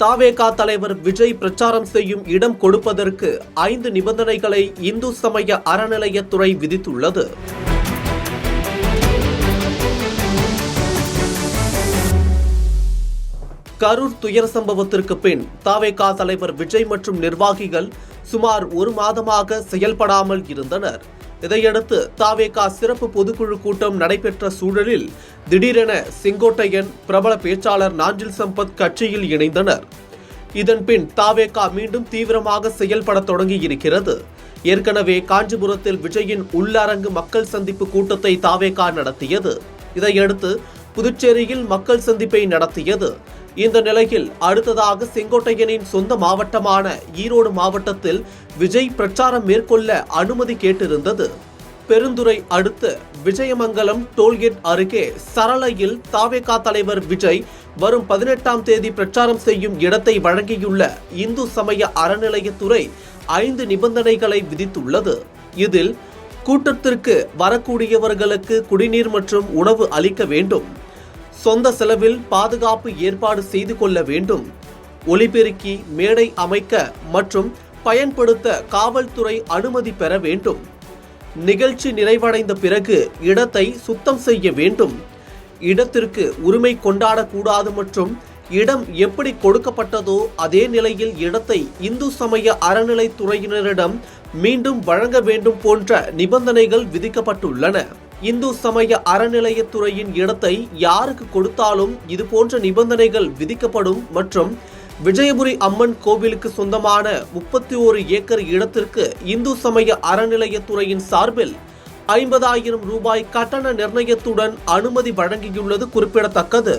தாவேகா தலைவர் விஜய் பிரச்சாரம் செய்யும் இடம் கொடுப்பதற்கு 5 நிபந்தனைகளை இந்து சமய அறநிலையத்துறை விதித்துள்ளது. கரூர் துயர சம்பவத்திற்கு பின் தாவேகா தலைவர் விஜய் மற்றும் நிர்வாகிகள் சுமார் 1 மாதமாக செயல்படாமல் இருந்தனர். இதையடுத்து தாவேகா சிறப்பு பொதுக்குழு கூட்டம் நடைபெற்ற சூழலில் திடீரென செங்கோட்டையன், பிரபல பேச்சாளர் நாஞ்சில் சம்பத் கட்சியில் இணைந்தனர். இதன்பின் தாவேகா மீண்டும் தீவிரமாக செயல்பட தொடங்கி இருக்கிறது. ஏற்கனவே காஞ்சிபுரத்தில் விஜயின் உள்ளரங்கு மக்கள் சந்திப்பு கூட்டத்தை தாவேகா நடத்தியது. இதையடுத்து புதுச்சேரியில் மக்கள் சந்திப்பை நடத்தியது. இந்த நிலையில் அடுத்ததாக செங்கோட்டையனின் சொந்த மாவட்டமான ஈரோடு மாவட்டத்தில் விஜய் பிரச்சாரம் மேற்கொள்ள அனுமதி கேட்டிருந்தது. பெருந்துறை அடுத்து விஜயமங்கலம் டோல்கேட் அருகே சரளையில் தாவேகா தலைவர் விஜய் வரும் 18ஆம் தேதி பிரச்சாரம் செய்யும் இடத்தை வழங்கியுள்ள இந்து சமய அறநிலையத்துறை 5 நிபந்தனைகளை விதித்துள்ளது. இதில் கூட்டத்திற்கு வரக்கூடியவர்களுக்கு குடிநீர் மற்றும் உணவு அளிக்க வேண்டும், சொந்த செலவில் பாதுகாப்பு ஏற்பாடு செய்து கொள்ள வேண்டும், ஒலிபெருக்கி மேடை அமைக்க மற்றும் பயன்படுத்த காவல்துறை அனுமதி பெற வேண்டும், நிகழ்ச்சி நிறைவடைந்த பிறகு இடத்தை சுத்தம் செய்ய வேண்டும், இடத்திற்கு உரிமை கொண்டாடக்கூடாது மற்றும் இடம் எப்படி கொடுக்கப்பட்டதோ அதே நிலையில் இடத்தை இந்து சமய அறநிலைத்துறையினரிடம் மீண்டும் வழங்க வேண்டும் போன்ற நிபந்தனைகள் விதிக்கப்பட்டுள்ளன. இந்து சமய அறநிலையத்துறையின் இடத்தை யாருக்கு கொடுத்தாலும் இதுபோன்ற நிபந்தனைகள் விதிக்கப்படும் மற்றும் விஜயபுரி அம்மன் கோவிலுக்கு சொந்தமான 31 ஏக்கர் இடத்திற்கு இந்து சமய அறநிலையத்துறையின் சார்பில் 50,000 ரூபாய் கட்டண நிர்ணயத்துடன் அனுமதி வழங்கியுள்ளது குறிப்பிடத்தக்கது.